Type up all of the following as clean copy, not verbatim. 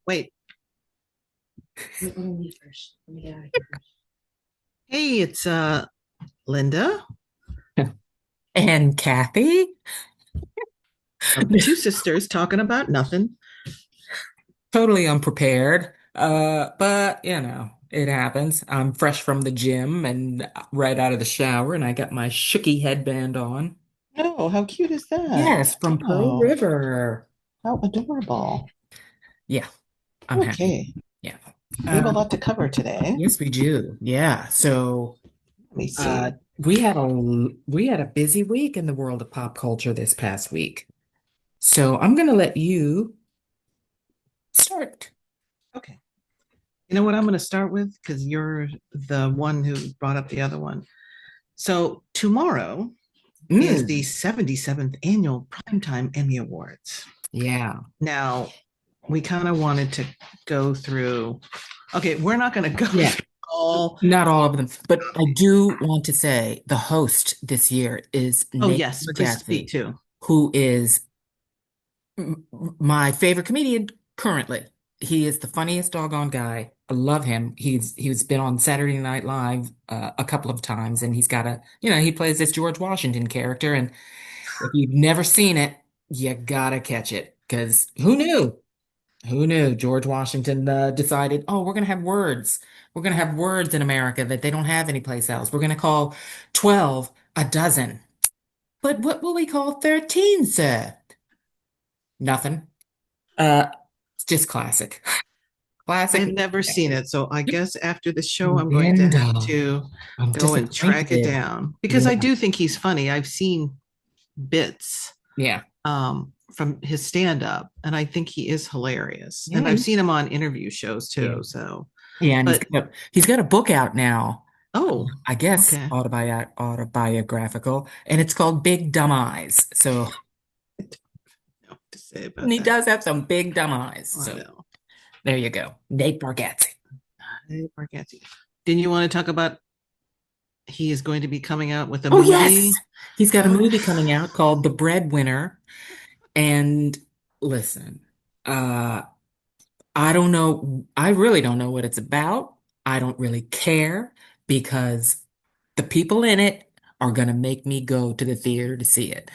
Wait. Let me leave first. Let me get out of here first. Hey, it's Linda And Kathy, of Two Sisters talking about nothing. totally unprepared. But it happens. I'm fresh from the gym and right out of the shower, and I got my Shooky headband on. Oh, how cute is that? Yes, from Pearl Oh, River. how adorable. Yeah, I'm happy. Okay, Yeah. we have a Uh, lot to cover today. yes, we do. Yeah. So, Let me see. we had a busy week in the world of pop culture this past week. So I'm gonna let you start. Okay. You know what I'm going to start with? Because you're the one who brought up the other one. So, tomorrow is the Mm, 77th annual Primetime Emmy Awards. yeah. Now, we kind of wanted to go through, okay, we're not going to go Yeah. through all. Not all of them, but I do want to say the host this year is Oh, Nate yes, please speak Bargatze, too. who is my favorite comedian currently. He is the funniest doggone guy. I love him. He's been on Saturday Night Live a couple of times, and he's got he plays this George Washington character, and if you've never seen it, you gotta catch it because who knew? Who knew George Washington decided, oh, we're going to have words. We're going to have words in America that they don't have anyplace else. We're going to call 12 a dozen. But what will we call 13, sir? Nothing. Uh, it's just classic. I've Classic. never seen it, so I guess after the show, I'm going to have Linda, to I'm go and track it disappointed. down because I Yeah. do think he's funny. I've seen bits Yeah. from his stand up, and I think he is hilarious. And Yeah. I've seen him on interview shows Yeah. too. So, Yeah. And but he's got a book out now. oh, I guess okay. autobiographical, and it's called Big Dumb Eyes. So I don't know what to say and about he that. does have some big dumb eyes. I So know. there you go. Nate Bargatze. Hey, Bargatze. Didn't you want to talk about he is going to be coming out with a Oh, yes. movie? He's got a Oh, movie coming out called The Breadwinner. And listen, uh, I don't know. I really don't know what it's about. I don't really care because the people in it are going to make me go to the theater to see it.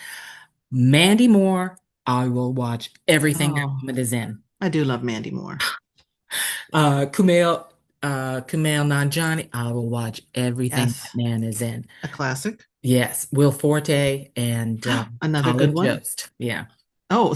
Mandy Moore, I will watch everything that oh, woman is in. I do love Mandy Moore. Kumail, Kumail Nanjiani, I will watch everything that Yes, man is in. a classic. Yes, Will Forte and Another good Colin one. Jost. Yeah, Oh,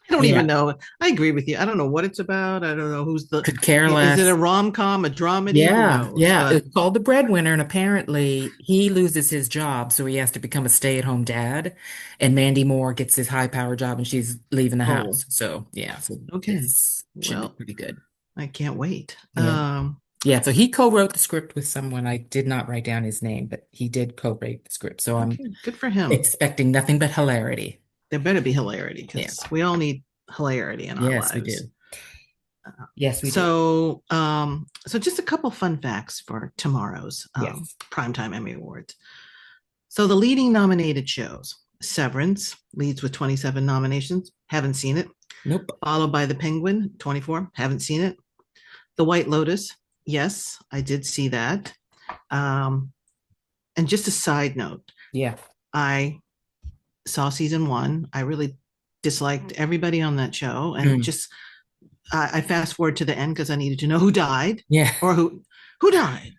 I don't even yeah. know. I agree with you. I don't know what it's about. I don't know who's the. Could care Is it a less. rom com, a dramedy? Who Yeah, knows? yeah. But It's called The Breadwinner, and apparently he loses his job, so he has to become a stay-at-home dad. And Mandy Moore gets his high-power job, and she's leaving the oh, house. So yeah, so okay. this should be Well, pretty good. I can't wait. Yeah. Yeah, so he co-wrote the script with someone. I did not write down his name, but he did co-write the script. So I'm Okay, good for him. expecting nothing but hilarity. There better be hilarity Yeah. because we all need hilarity in our Yes, we lives. do. Yes, we do. So just a couple fun facts for tomorrow's Yes. Primetime Emmy Awards. So the leading nominated shows: Severance leads with 27 nominations. Haven't seen it. Nope. Followed by The Penguin, 24. Haven't seen it. The White Lotus. Yes, I did see that. Um, and just a side note, Yeah. I saw season one. I really disliked everybody on that show, and Mm. just I fast forward to the end because I needed to know who died Yeah. or who died.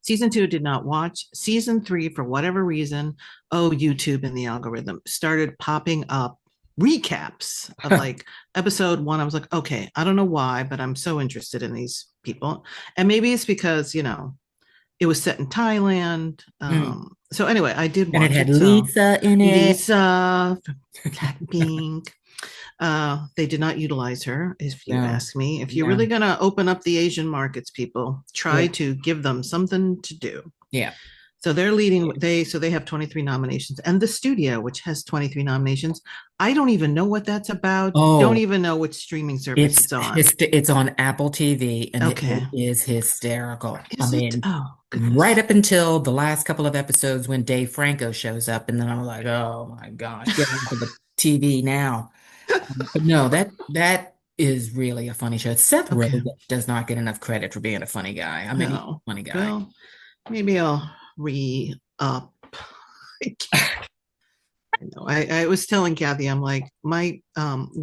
Season two did not watch. Season three, for whatever reason, oh, YouTube and the algorithm started popping up recaps of like episode one. I was like, okay, I don't know why, but I'm so interested in these people. And maybe it's because, it was set in Thailand. Mm. So anyway, I did And it watch had it. So Lisa in it. Lisa from Blackpink. They did not utilize her, if you No. ask me. If you're really No. going to open up the Asian markets, people, try Yeah. to give them something to do. Yeah. So they're leading. They have 23 nominations, and the studio, which has 23 nominations, I don't even know what that's about. Don't Oh, even know which streaming service it's on. it's on Apple TV and Okay, it is hysterical. I is it? mean, Oh right goodness. up until the last couple of episodes when Dave Franco shows up, and then I'm like, oh my gosh, get into the TV now. But no, that is really a funny show. Seth Okay. Rogen does not get enough credit for being a funny guy. I mean, he's No. a funny guy. Well, maybe I'll re up. I can't. I know. I was telling Kathy, I'm like, my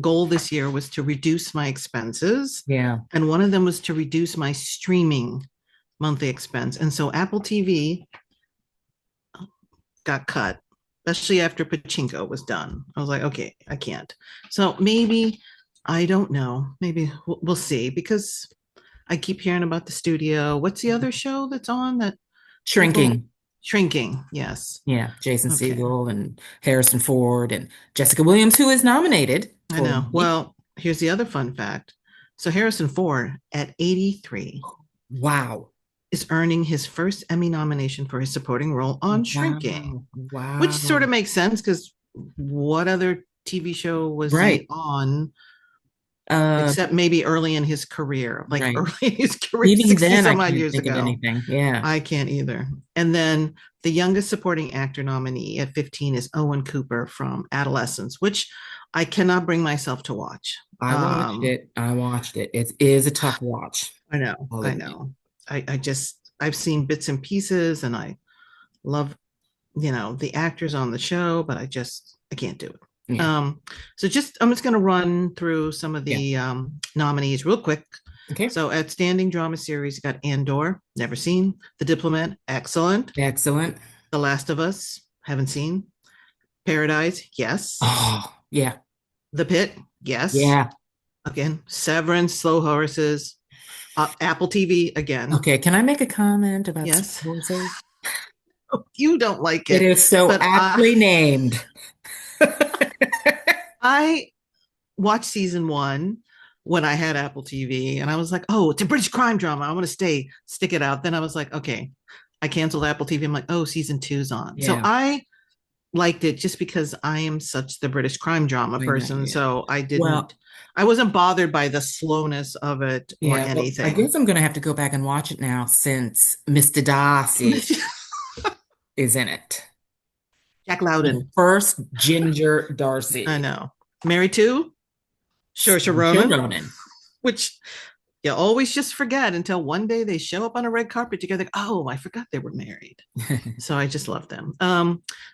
goal this year was to reduce my expenses. Yeah. And one of them was to reduce my streaming monthly expense. And so Apple TV got cut, especially after Pachinko was done. I was like, okay, I can't. So maybe, I don't know. Maybe we'll see because I keep hearing about the studio. What's the other show that's on that people Shrinking. shrinking? Yes. Yeah. Jason Okay. Segel and Harrison Ford and Jessica Williams, who is nominated I for know. an Emmy. Well, here's the other fun fact. So Harrison Ford at 83 Wow. is earning his first Emmy nomination for his supporting role on Shrinking, Wow. which sort Wow. of makes sense because what other TV show was he Right. on Uh, except maybe early in his career, like right. early in his career, Even 60 then, I some odd can't years think of ago. anything. Yeah. I can't either. And then the youngest supporting actor nominee at 15 is Owen Cooper from Adolescence, which I cannot bring myself to watch. I watched it. I watched it. It is a tough watch. I know, I'll I admit. know. I just I've seen bits and pieces and I love, the actors on the show, but I can't do it. Yeah. Um, so I'm just gonna run through some of Yeah. the nominees real quick. Okay. So outstanding drama series, you got Andor, never seen. The Diplomat, excellent. Excellent. The Last of Us, haven't seen. Paradise, yes. Oh, yeah. The Pit, yes. Yeah. Again, Severance, Slow Horses, Apple TV, again, Okay. Can I make a comment about Star yes. Wars? You don't like It it, is so but aptly named. I watched season one when I had Apple TV, and I was like, oh, it's a British crime drama. I want to stick it out. Then I was like, okay, I canceled Apple TV. I'm like, oh, season two's on. So Yeah. I liked it just because I am such the British crime drama I know. person. Yeah. So Well, I wasn't bothered by the slowness of it or yeah. Well, I anything. guess I'm going to have to go back and watch it now since Mr. Darcy is in it. Jack The Loudon, first Ginger I Darcy. know. Married to Saoirse Saoirse Ronan, Ronan. which you always just forget until one day they show up on a red carpet together. Oh, I forgot they were married. So I just love them.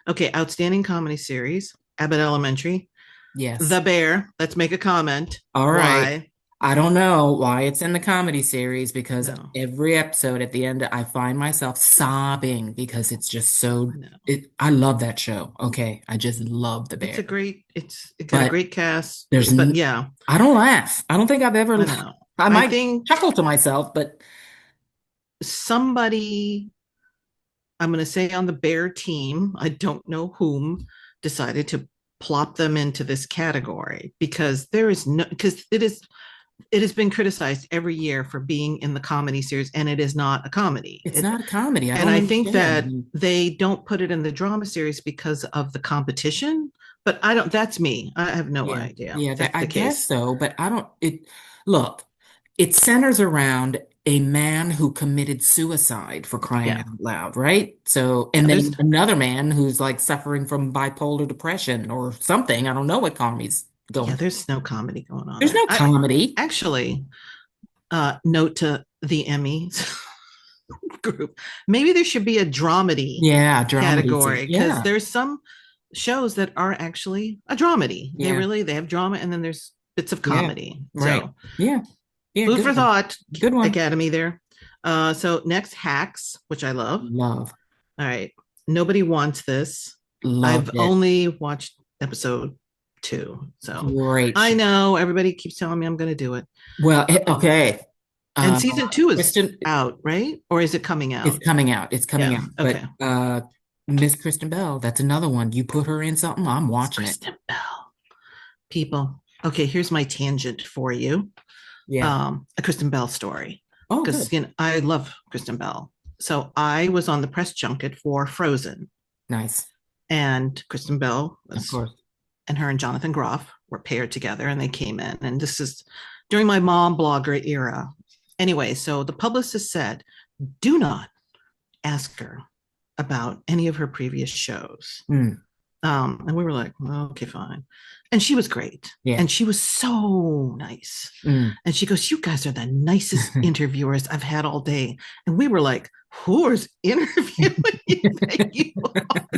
Okay, outstanding comedy series, Abbott Elementary, Yes. The Bear. Let's make a comment. All right. Why? I don't know why it's in the comedy series because No, every episode at the end I find myself sobbing because it's just so I know. I love that show. Okay. I just love The Bear. It got a But great cast. there's But yeah, I don't laugh. I don't think I've ever I know. I I might think chuckle to myself, but somebody, I'm going to say on the Bear team, I don't know whom, decided to plop them into this category because it has been criticized every year for being in the comedy series, and it is not a comedy. it's not a comedy. I And don't I think that understand. they don't put it in the drama series because of the competition. But I don't. That's me. I have no Yeah, idea yeah, if that's I the guess case. so, but I don't look, it centers around a man who committed suicide for crying Yeah, out loud, right? So, yeah. and then another man who's like suffering from bipolar depression or something. I don't know what comedy's going. There's no comedy going on There's there. no I comedy. actually note to the Emmys group. Maybe there should be a dramedy Yeah, dramedy scene. category because Yeah, there's some shows that are actually a dramedy. yeah, They have drama and then there's bits of yeah, comedy. right. So Yeah, yeah, food good for one. thought, Good one. Academy there. So next, Hacks, which I love. Love, All right, nobody wants this. I've loved it. only watched episode two, so Great I show. know everybody keeps telling me I'm going to do it. Well, Um, okay. and Uh, season two is Kristen, out, right? Or is it coming it's out? coming out. It's coming Yeah. out. But Okay. Miss Kristen Bell, that's another one. You put her in something, I'm It's watching it. Kristen Bell. People. Okay, here's my tangent for you. Yeah. A Kristen Bell story. Oh, Because good. I love Kristen Bell. So I was on the press junket for Frozen, Nice. and Kristen Bell Of was, course. and her and Jonathan Groff were paired together, and they came in. And this is during my mom blogger era. Anyway, so the publicist said, do not ask her about any of her previous shows. Hmm. And we were like, well, okay, fine. And she was great. Yeah. And she was so nice. Mm. And she goes, you guys are the nicest interviewers I've had all day. And we were like, who's interviewing you that you are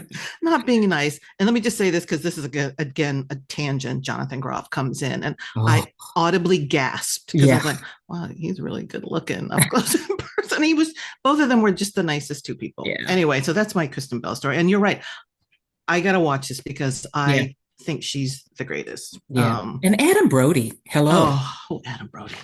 not being nice? And let me just say this because this is again a tangent. Jonathan Groff comes in and Oh, I audibly gasped because I yeah. was like, wow, he's really good looking up close in person. He was, both of them were just the nicest two people. Yeah. Anyway, so that's my Kristen Bell story. And you're right. I gotta watch this because Yeah. I think she's the greatest. Yeah. And Adam Brody. Hello. Adam Brody.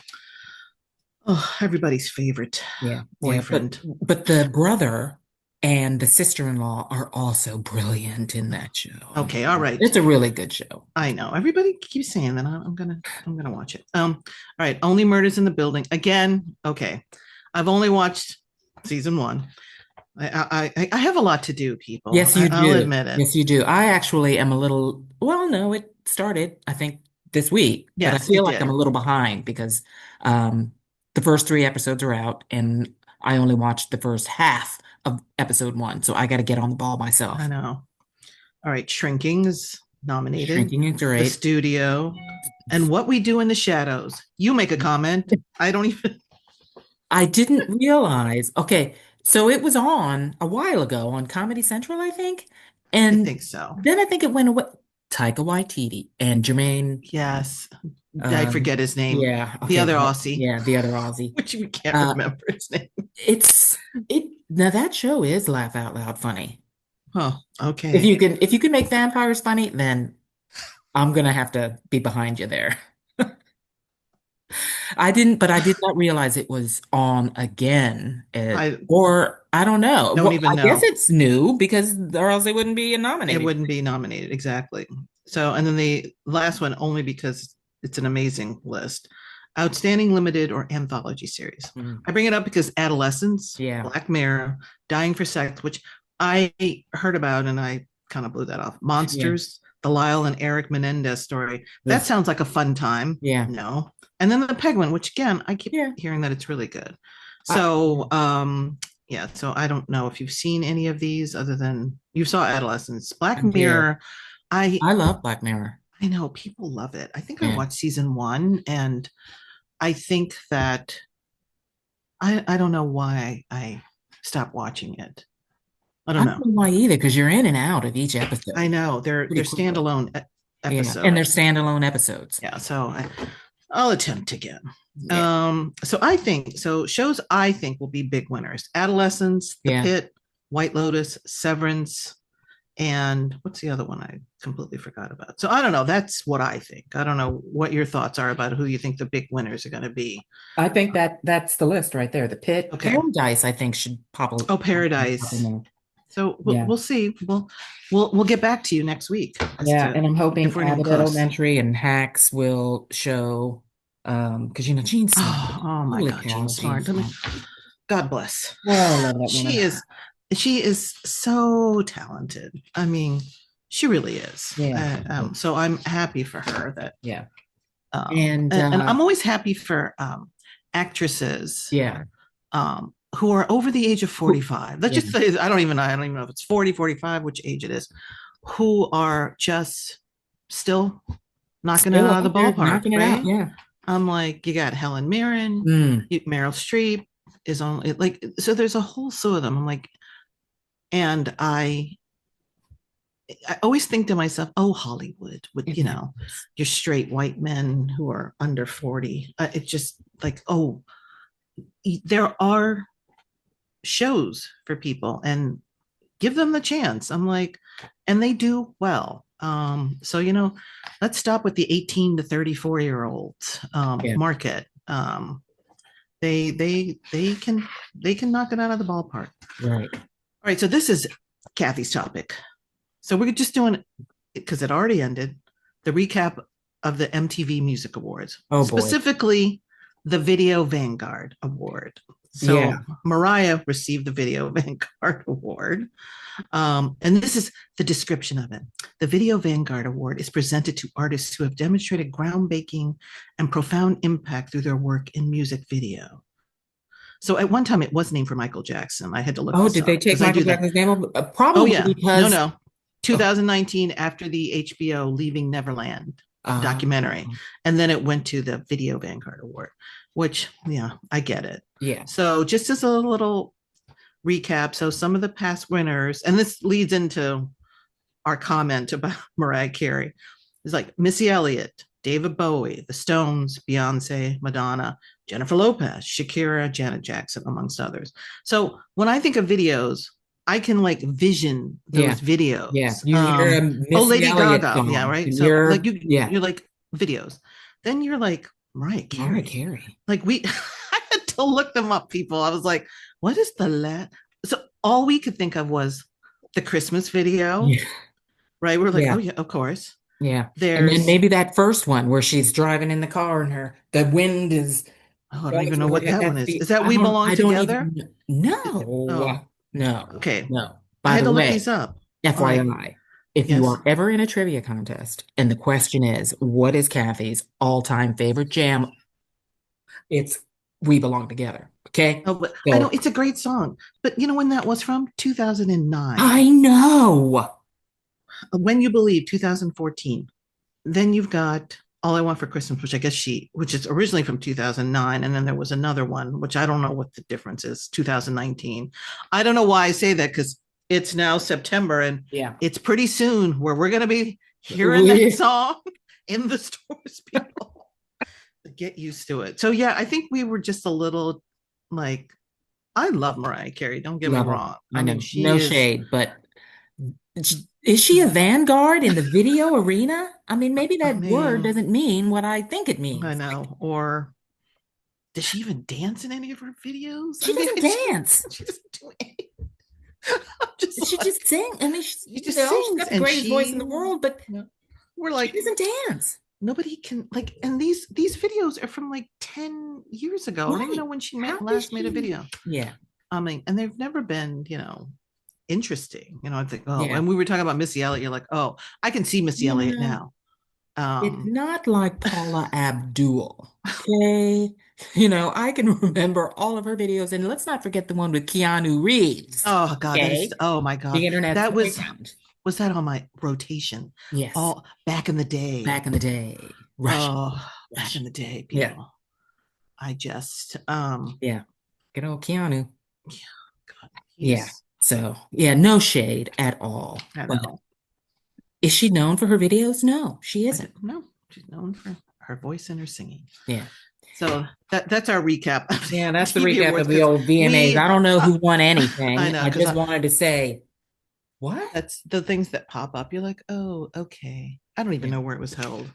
Oh, everybody's favorite Yeah. Yeah. boyfriend. But the brother and the sister-in-law are also brilliant in that show. Okay, all right. It's a really good show. I know. Everybody keeps saying that. I'm gonna watch it. All right, Only Murders in the Building. Again, okay. I've only watched season one. I have a lot to do, people. Yes, you I'll do. admit it. Yes, you do. I actually am a little, well, no, it started, I think, this week, but I Yes, feel it like I'm did. a little behind because the first three episodes are out and I only watched the first half of episode one. So I got to get on the ball I myself. know. All right, Shrinking is nominated. Shrinking is The great. Studio, and What We Do in the Shadows. You make a comment. I don't even. I didn't realize. Okay, so it was on a while ago on Comedy Central, I think. I And think so. then I think it went away. Taika Waititi and Jermaine, Yes, I forget his name. yeah, The okay, other well, Aussie, yeah, the other Aussie. which we can't Uh, remember his name. it's it now that show is laugh out loud funny. Oh, okay. If you can make vampires funny, then I'm gonna have to be behind you there. But I did not realize it was on again. I Or I don't know. don't Well, even I guess know. it's new because or else they wouldn't be It nominated. wouldn't be nominated exactly. So, and then the last one only because it's an amazing list. Outstanding limited or anthology series. Mm, I bring it up because Adolescence, yeah. Black Mirror, Dying for Sex, which I heard about and I kind of blew that off. Yeah. Monsters, the Lyle and Eric Menendez story. That Ugh, sounds like a fun time. yeah. No. And then the Penguin, which again, I keep Yeah. hearing that it's really good. Yeah. So, yeah, so I don't know if you've seen any of these other than you saw Adolescence. I Black did. Mirror, I I love Black Mirror. I know people love it. I think I Yeah. watched season one and I think that I don't know why I stopped watching it. I I don't don't know. know why either, because you're in and out of each I episode know they're pretty quickly. standalone Yeah. And they're episodes. standalone episodes. Yeah, so I'll attempt again. Yeah. So I think so shows I think will be big winners. Adolescence, The Yeah. Pit, White Lotus, Severance, and what's the other one I completely forgot about? So I don't know. That's what I think. I don't know what your thoughts are about who you think the big winners are going to be. I think that's the list right there. The Pit, Okay. Paradise, I think should probably Oh, pop in Paradise. there. So Yeah. we'll see. We'll get back to you next week as Yeah, to and I'm if hoping we're even Abbott close. Elementary and Hacks will show because Gene Smart. Oh my Holy God, Jean cow, Gene Smart. I mean, Smart. God bless. Oh, I love that woman. She is so talented. I mean, she really is. Yeah. So I'm happy for her that Yeah. And and I'm always happy for actresses yeah. who are over the age of 45. Let's Yeah. just say I don't even know if it's 40, 45, which age it is, who are just still knocking it Still out of out the there ballpark, knocking it out. right? Yeah. I'm like, you got Helen Mirren, Mm. Meryl Streep is on like so there's a whole slew of them. I'm like, and I always think to myself, oh, Hollywood with, your straight white men who are under 40. It's just like, oh, there are shows for people and give them the chance. I'm like, and they do well. So, let's stop with the 18 to 34-year-olds Yeah. market. They can knock it out of the ballpark. Right. All right. So this is Kathy's topic. So we're just doing, because it already ended, the recap of the MTV Music Awards, Oh boy. specifically the Video Vanguard Award. So Yeah. Mariah received the Video Vanguard Award. And this is the description of it. The Video Vanguard Award is presented to artists who have demonstrated groundbreaking and profound impact through their work in music video. So at one time it was named for Michael Jackson. I had to look Oh, this did up they take because I Michael do that. Jackson's name? Oh Probably yeah, because no. Oh, 2019 after the HBO Leaving Neverland uh, documentary. And then it went to the Video Vanguard Award, which, yeah, I get it. yeah. So, just as a little recap, so some of the past winners, and this leads into our comment about Mariah Carey, is like Missy Elliott, David Bowie, The Stones, Beyonce, Madonna, Jennifer Lopez, Shakira, Janet Jackson, amongst others. So when I think of videos, I can like vision Yeah. those Yeah. videos. You hear a Oh, Missy Lady Elliott Gaga, yeah, song right. and So like yeah, you're like videos. Then you're like Mariah Mariah Carey. Carey. Like we, I had to look them up. People, I was like, what is the last? So all we could think of was the Christmas video, Yeah. right? We're like, oh Yeah. yeah, of course. Yeah. And then There's, maybe that first one where she's driving in the car and the wind is oh, I don't going even know through her what head. that one That's is. the Is that We Belong I don't Together? even no. Oh, No. okay. No. I By had the to look way, these up. Why? FYI, if you Yes. are ever in a trivia contest and the question is, what is Kathy's all-time favorite jam? It's We Belong Together. Okay? Oh, but I know So it's a great song. But you know when that was from? 2009. I know. When You Believe, 2014. Then you've got All I Want for Christmas, which is originally from 2009. And then there was another one, which I don't know what the difference is, 2019. I don't know why I say that because it's now September and Yeah. it's pretty soon where we're going to be hearing that We song in the stores, people. Get used to it. So, yeah, I think we were just a little like, I love Mariah Carey. Don't get me love her. wrong. I I mean, know. she No is. shade, but is she a vanguard in the video arena? I mean, maybe I that word mean, doesn't mean what I think it I means. Like, know. Or does she even dance in any of her videos? I she mean, doesn't dance. she doesn't do anything. I'm just She like, just sing. I mean, she just she's sings, got the and greatest voice she, in the world, but you know, we're she like, doesn't dance. nobody can like. And these videos are from like 10 years ago. I don't even Right. know when she How does last made a she? video. Yeah. I mean, and they've never been, interesting. I think, oh, Yeah. and we were talking about Missy Elliott. You're like, oh, I can see Missy Elliott Yeah. now. It's Um, not like Paula Abdul. Okay. I can remember all of her videos, and let's not forget the one with Keanu Reeves. oh God, that is, Okay. oh my God, The internet's that playground. was that on my rotation Yes. all back in the day. Back in the day. Rush. Oh, back in Rush. the day, Yeah. people. I just, Yeah. Good old Keanu. yeah, God, he Yeah. is, So, yeah, no shade at all. I But know. is she known for her videos? No, she I isn't. don't know. She's known for her voice and her singing. Yeah. So that's our recap of Yeah, the that's the TV recap awards of the because old VMAs. we, I don't know uh, who won I anything. know I because just wanted to say, what? that's the things that pop up. You're like, oh, okay. I don't even Yeah, know where it was held.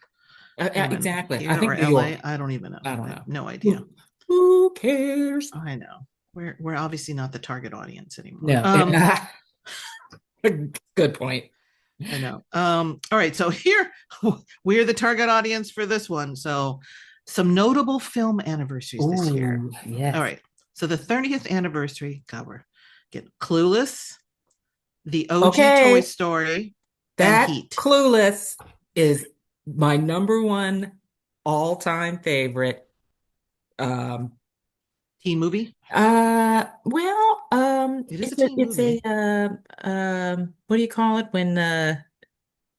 exactly. I Here or think New LA, York. I don't even know. I don't I have know. no idea. Who cares? I know. We're obviously not the target audience anymore. No. Good point. I know. All right, so here we're the target audience for this one. So some notable film anniversaries this year. Oh, All yes. right. So the 30th anniversary, God, we're getting Clueless, the OG Toy Okay. Story, and That Heat. Clueless is my number one all-time favorite. Um, Teen movie. It is a teen it's a movie. what do you call it when uh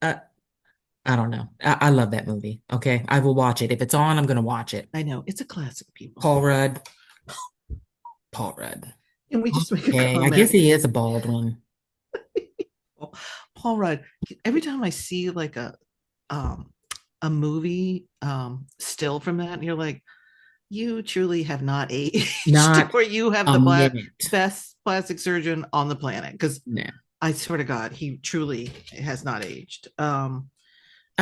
I don't know. I love that movie. Okay. I will watch it. If it's on, I'm gonna watch it. I know. It's a classic, people. Paul Rudd. Paul Rudd. Can we just make a Okay, I guess comment? he is a bald one. Paul Rudd. Every time I see like um a movie still from that, and you're like, you truly have not aged, Not or you have a the minute. best plastic surgeon on the planet. Because No. I swear to God, he truly has not aged. I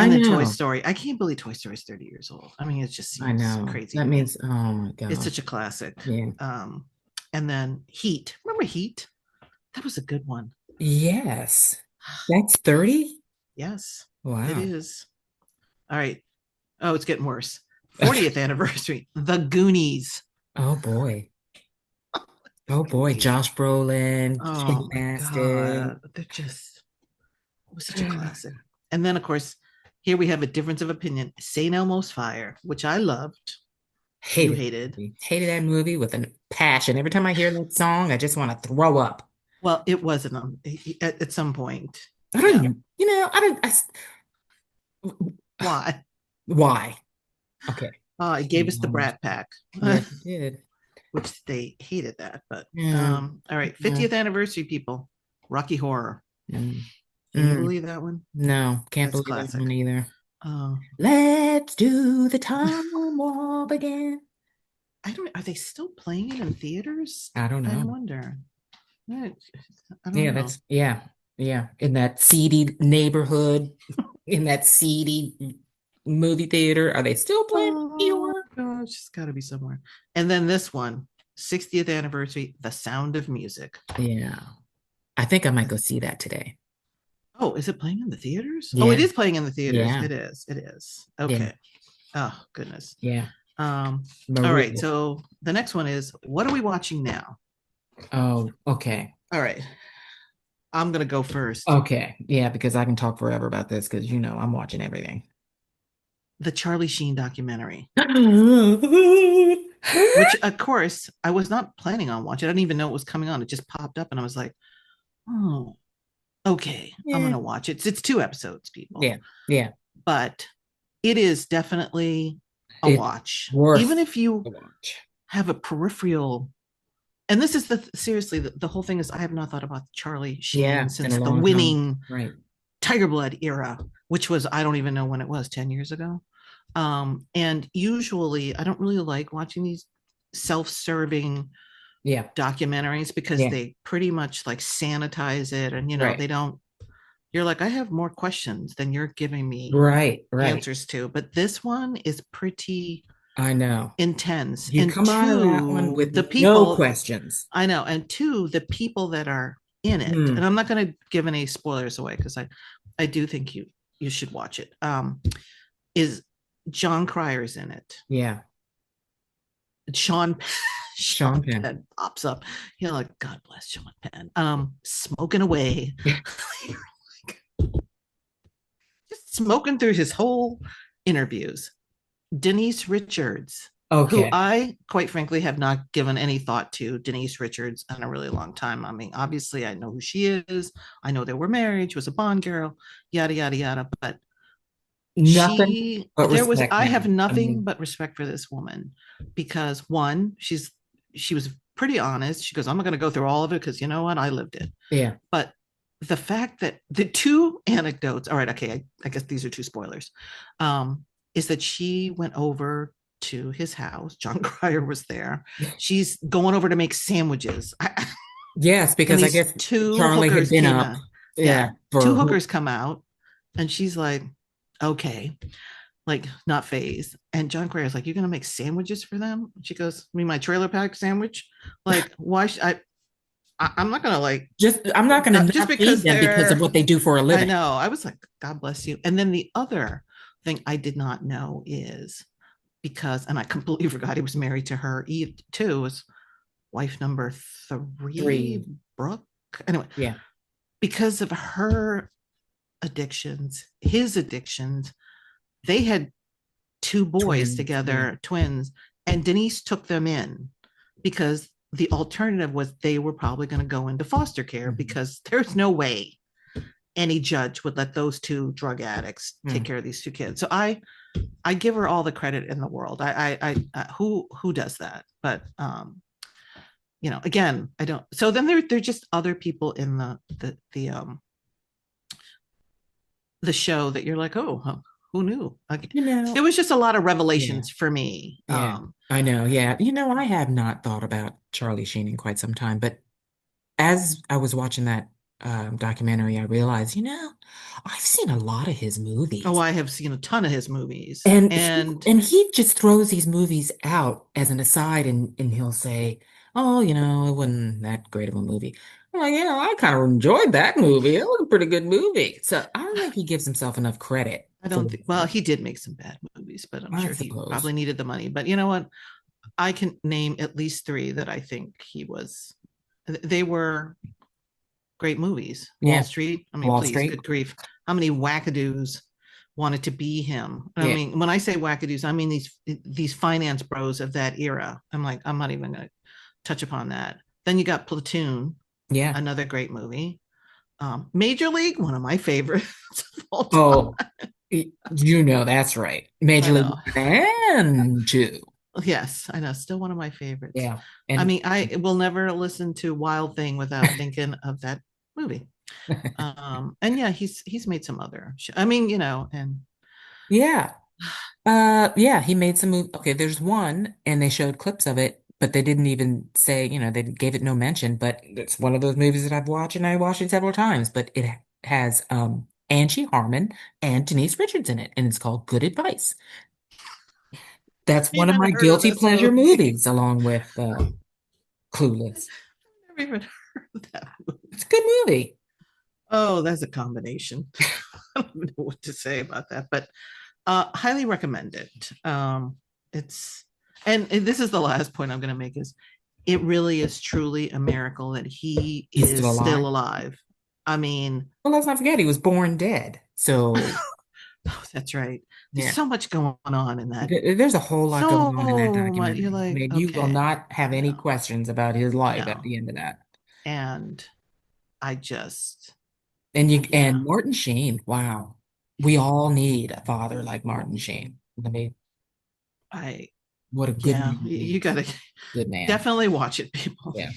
And then Toy know. Story. I can't believe Toy Story is 30 years old. I mean, it just I seems know. crazy That to me. means, oh my It's gosh. such a classic. Yeah. And then Heat. Remember Heat? That was a good one. Yes. That's 30? Yes, it Wow. is. All right. Oh, it's getting worse. 40th anniversary. The Goonies. Oh boy. Oh boy. Goonies. Josh Brolin, Oh Kate my Maston. God. It was such a classic. And then, of course, here we have a difference of opinion. St. Elmo's Fire, which I loved. You Hated that hated. movie. Hated that movie with a passion. Every time I hear that song, I just want to throw up. Well, it wasn't at some point. I don't Yeah. even, I don't, Why? why? Okay. It gave us the Brat Pack, Yes, it did. which they hated that. But Yeah. all right, Yeah. 50th anniversary, people. Rocky Horror. Mm. Can you Mm. believe that one? No, can't That's believe that classic. one either. Uh, Let's do the time warp again. I don't. Are they still playing it in theaters? I don't I know. wonder. I I don't Yeah, know. yeah. In that seedy neighborhood, in that seedy movie theater, are they still playing Oh Eeyore? gosh, it's got to be somewhere. And then this one, 60th anniversary, The Sound of Music. Yeah. I think I might go see that today. Oh, is it playing in the theaters? Oh, it Yeah. is playing in the theaters. Yeah. It is. It is. Yeah. Okay. Oh, goodness. Yeah. Um, all right. Maria. So the next one is, what are we watching now? Oh, okay. All right. I'm gonna go first. Okay. Yeah, because I can talk forever about this because I'm watching everything. The Charlie Sheen documentary, which of course I was not planning on watching. I didn't even know it was coming on. It just popped up and I was like, oh, okay, I'm Yeah. gonna watch it. It's 2 episodes, people, Yeah. Yeah. but it is definitely a It's watch. Even worth if you the watch. have a peripheral, and this is seriously, the whole thing is I have not thought about Charlie Sheen Yeah, in since a the long time. winning Right. Tiger Blood era, which was, I don't even know when it was, 10 years ago. And usually I don't really like watching these self-serving Yeah. documentaries because Yeah. they pretty much like sanitize it, and Right. they don't, you're like, I have more questions than you're giving me Right. Right. answers to. But this one is pretty I know. intense. You And come out of that one two, with the no people, questions. I know, and two, the people that are in it, and Hmm. I'm not going to give any spoilers away because I do think you should watch it. Is John Cryer's in it. Yeah. Sean Sean Sean Penn. Penn pops up. You're like, God bless Sean Penn. Smoking away. Just smoking through his whole interviews. Denise Richards, who Okay. I quite frankly have not given any thought to Denise Richards in a really long time. I mean, obviously I know who she is. I know they were married. She was a Bond girl, yada yada yada. But Nothing but respect I now. have I nothing mean, but respect for this woman because one, she was pretty honest. She goes, I'm not going to go through all of it because you know what, I lived it. yeah. But the fact that the two anecdotes, all right, okay, I guess these are two spoilers, is that she went over to his house. John Cryer was there. She's going over to make sandwiches. Yes, And because I these guess two Charlie had hookers been came up. in. Yeah. Yeah, Two for who? hookers come out and she's like, okay, like not phased. And John Cryer is like, you're gonna make sandwiches for them? She goes, I mean, my trailer pack sandwich. Like, why should I'm not gonna like Just I'm not going to just not feed because them because of they're. what they do for a I living. know. I was like, God bless you. And then the other thing I did not know is because, and I completely forgot he was married to her too, was wife number 3, Three. Brooke. Anyway, Yeah. because of her addictions, his addictions, they had 2 boys Twins. Yeah. together, twins, and Denise took them in because the alternative was they were probably going to go into foster care Mhm. because there's no way any judge would let those 2 drug addicts take Mm. care of these 2 kids. So I give her all the credit in the world. Who does that? But again, I don't. So then there're just other people in the show that you're like, oh, huh, who knew? Like, You it know, was just a lot of yeah. revelations for me. Yeah, I know. Yeah. I have not thought about Charlie Sheen in quite some time, but as I was watching that documentary, I realized, I've seen a lot of his Oh, movies. I have seen a ton of his movies, And he and and he just throws these movies out as an aside and he'll say, "Oh, it wasn't that great of a movie." I'm like, I kind of enjoyed that movie. It was a pretty good movie. So I don't think he gives himself enough credit I for don't think. Well, he did make some bad movies, but I'm I sure he suppose. probably needed the money. But you know what? I can name at least 3 that I think he was. They were great movies. Wall Yeah. Street. I mean, Wall please, Street. good grief. How many wackadoos wanted to be him? I Yeah. mean, when I say wackadoos, I mean these finance bros of that era. I'm like, I'm not even going to touch upon that. Then you got Platoon, Yeah. another great movie. Major League, one of my favorites of all time. Oh, you know that's right. Major I League know. and two. Yes, I know. Still one of my favorites. Yeah. I And mean, I will never listen to Wild Thing without thinking of that movie. And yeah, he's made some other. I mean, and yeah. Yeah, he made some move. Okay, there's one, and they showed clips of it, but they didn't even say, they gave it no mention. But it's one of those movies that I've watched, and I watched it several times. But it has Angie Harmon and Denise Richards in it, and it's called Good Advice. That's one of even my heard of guilty this pleasure movie. movies, along with Clueless. Never even heard of that movie. It's a good movie. Oh, that's a combination. I don't know what to say about that, but highly recommend it. It's and this is the last point I'm going to make is it really is truly a miracle that he He's still is alive. still alive. I mean, Well, let's not forget he was born dead. So oh, that's right. There's yeah. so much going on in that. There's a whole lot going So on in that much. You're documentary. I like, mean, you will okay, not have any no, questions about his life at no. the end of that. And I just, And yeah, Martin Sheen, wow. We all need a father like Martin Sheen. I mean, I, what a good yeah, man he you is. got to Good man. definitely watch it, people. Yeah.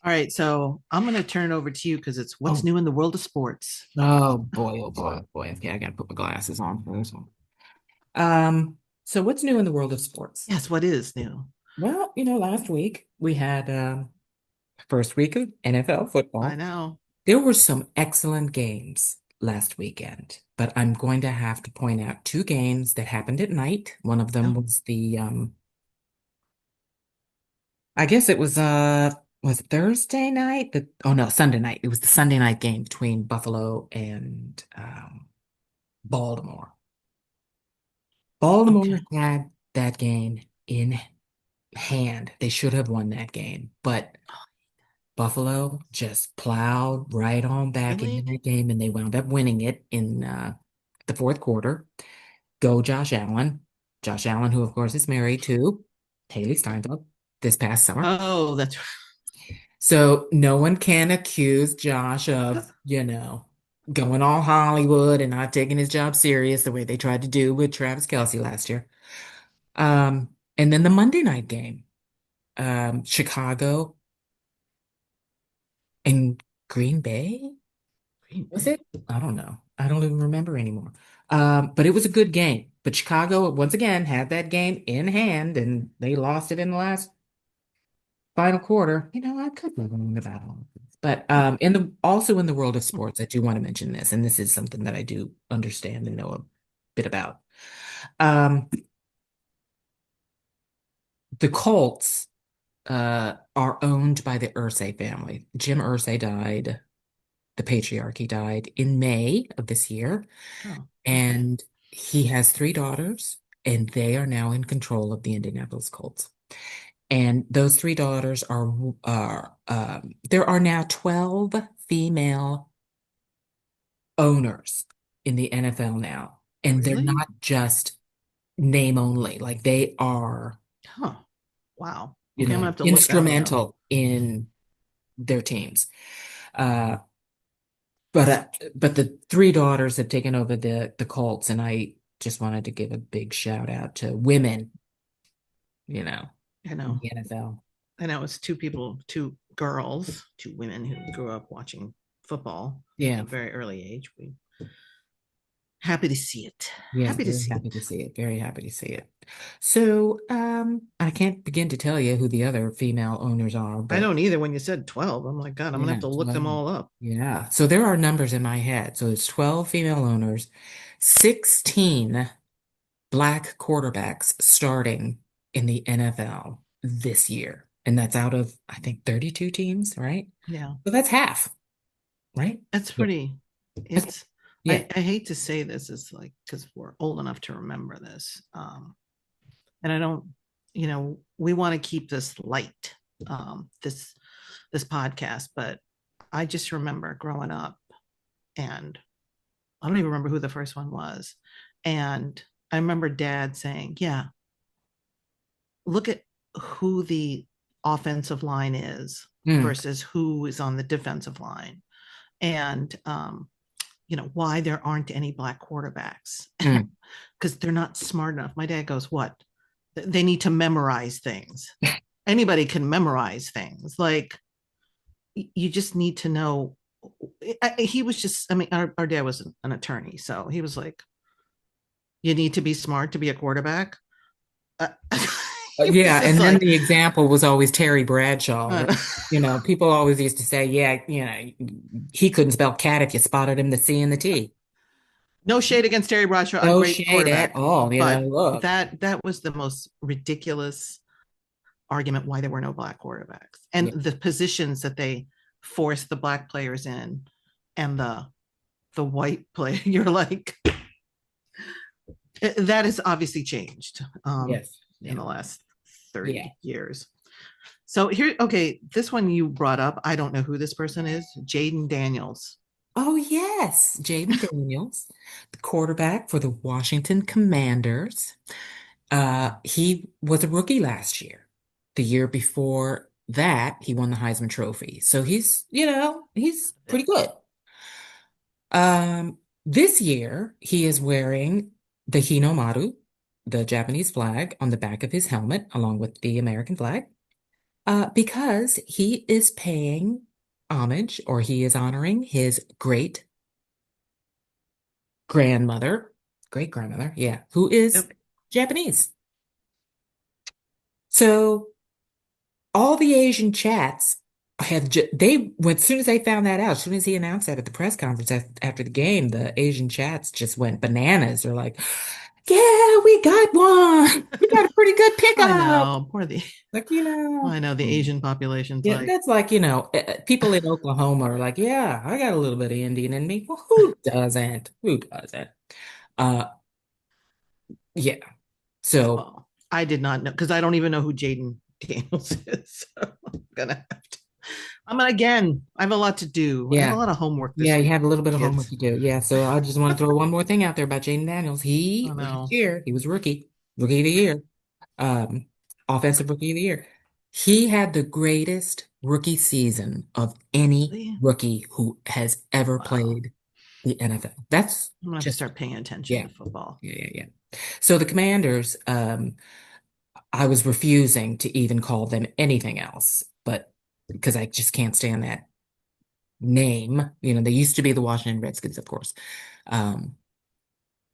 All right, so I'm going to turn it over to you because it's what's Oh, new in the world of sports. oh boy, oh boy, oh boy. Okay, I gotta put my glasses on for this one. So what's new in the world of sports? Yes, what is new? Well, last week we had first week of NFL I football. know. There were some excellent games last weekend, but I'm going to have to point out two games that happened at night. One of them Oh, was I guess it was Thursday night. Oh no, Sunday night. It was the Sunday night game between Buffalo and Baltimore. Baltimore okay. had that game in hand. They should have won that game, but Buffalo just plowed right on back into Really? that game, and they wound up winning it in the fourth quarter. Go Josh Allen. Josh Allen, who of course is married to Haley Steinfeld this past summer. Oh, that's So no one can accuse Josh right. of, going all Hollywood and not taking his job serious the way they tried to do with Travis Kelce last year. And then the Monday night game, Chicago and Green Bay. Green Was Bay. it? I don't know. I don't even remember anymore. But it was a good game. But Chicago, once again, had that game in hand and they lost it in the last final quarter. I could be wrong about all of this. But in the world of sports, I do want to mention this, and this is something that I do understand and know a bit about. Um, the Colts are owned by the Irsay family. Jim Irsay died, the patriarch, he died in May of this year. Oh, okay. And he has three daughters, and they are now in control of the Indianapolis Colts. And those three daughters there are now 12 female owners in the NFL now. And they're Really? not just name only, like they are, Huh. Wow. Okay, I'm gonna have to look that one up. instrumental in their teams. Uh, but the three daughters have taken over the Colts, and I just wanted to give a big shout out to women, you know, I in know. the NFL. I know it's two people, two girls, two women who grew up watching football at Yeah, a very early age. We happy to see it. yes, Happy to very see happy to it. see it. Very happy to see it. So, I can't begin to tell you who the other female owners are, I but don't either. When you said 12, I'm like, God, I'm gonna have yeah, to look them 12. all up. Yeah. So there are numbers in my head. So it's 12 female owners, 16 black quarterbacks starting in the NFL this year. And that's out of, I think, 32 teams, right? Yeah, So that's half, right? that's Yeah. pretty. That's- It's yeah. I hate to say this, it's like because we're old enough to remember this. And I don't, we want to keep this light, this podcast, but I just remember growing up and I don't even remember who the first one was. And I remember dad saying, yeah, look at who the offensive line is Mm, versus who is on the defensive line. and why there aren't any black quarterbacks Mm. because they're not smart enough. My dad goes, "What? They need to memorize things. Anybody can memorize things. Like you just need to know." He was just, I mean, our dad was an attorney, so he was like, "You need to be smart to be a quarterback." Uh, he was Yeah, just and then like, the example was always Terry Bradshaw, right? uh, People always used to say, yeah, he couldn't spell cat if you spotted him the C and the T. no shade against Terry Bradshaw, a No great shade at quarterback, all, but look. that was the most ridiculous argument why there were no black quarterbacks and Yeah, the positions that they forced the black players in and the white player. You're like, that has obviously changed yes, in yeah, the last yeah. 30 years. So here, okay, this one you brought up, I don't know who this person is. Jaden Daniels. Oh, yes, Jaden Daniels, the quarterback for the Washington Commanders. He was a rookie last year. The year before that, he won the Heisman Trophy. So he's pretty good. This year he is wearing the Hinomaru, the Japanese flag, on the back of his helmet, along with the American flag, because he is paying homage, or he is honoring his great grandmother, yeah, who is Yep. Japanese. So all the Asian chats they went, as soon as they found that out, as soon as he announced that at the press conference after the game, the Asian chats just went bananas. They're like, yeah, we got one. We got a pretty good I pickup. know, poor the Like, I know the Asian population's yeah, like, that's like, people in Oklahoma are like, yeah, I got a little bit of Indian in me. Well, who doesn't? Who doesn't? Uh, yeah. So, oh, I did not know because I don't even know who Jaden Daniels is. So I'm gonna again. I have a lot to do. I have a yeah. lot of homework Yeah, this you week, have a little bit of homework kids. to do. Yeah, so I just want to throw one more thing out there about Jaden Daniels. Oh Last no, year, he was rookie of the year, um, offensive rookie of the year. He had the greatest rookie season of any really? rookie who has ever Wow. played the NFL. That's I'm gonna have to just, start paying attention yeah, to football. yeah. So the Commanders, I was refusing to even call them anything else, but because I just can't stand that name. They used to be the Washington Redskins, of course. Um,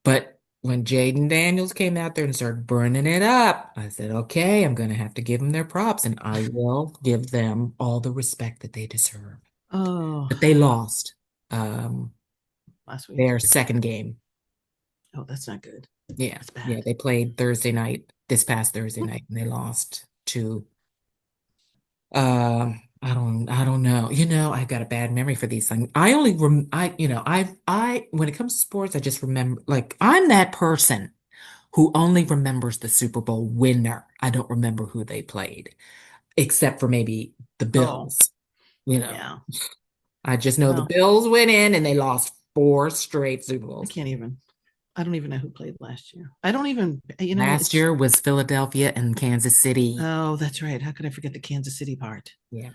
but when Jaden Daniels came out there and started burning it up, I said, okay, I'm going to have to give them their props and I will give them all the respect that they deserve. Oh, But they lost um, last week. their second game. Oh, that's not good. Yeah, That's yeah, bad. they played this past Thursday night, and they lost to I don't know. I've got a bad memory for these things. I only rem I, when it comes to sports, I just remember, like, I'm that person who only remembers the Super Bowl winner. I don't remember who they played, except for maybe the Oh, Bills. You know, yeah. I just know the Well, Bills went in and they lost four straight Super I Bowls. can't even. I don't even know who played last year. I don't even. Last It's. year was Philadelphia and Kansas City. Oh, that's right. How could I forget the Kansas City part? Yeah,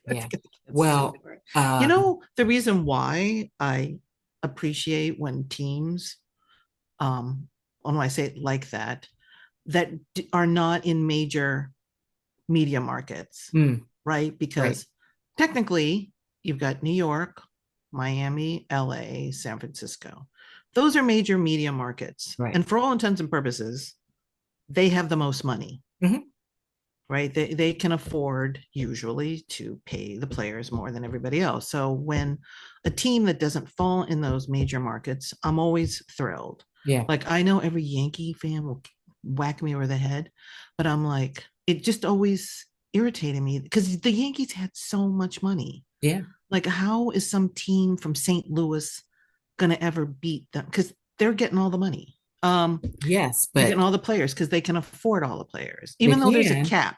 I yeah. forget the Kansas City Well, part. um, The reason why I appreciate when teams, when I say it like that, that are not in major media markets, mm, right? right, Because technically, you've got New York, Miami, LA, San Francisco. Those are major media markets. right. And for all intents and purposes, they have the most money, Mhm. right? They can afford usually to pay the players more than everybody else. So when a team that doesn't fall in those major markets, I'm always thrilled. Yeah, Like I know every Yankee fan will whack me over the head, but I'm like, it just always irritated me because the Yankees had so much money. yeah. Like, how is some team from St. Louis gonna ever beat them? Because they're getting all the money. Yes, They're getting but all the players because they can afford all the players, they even though there's a can. cap,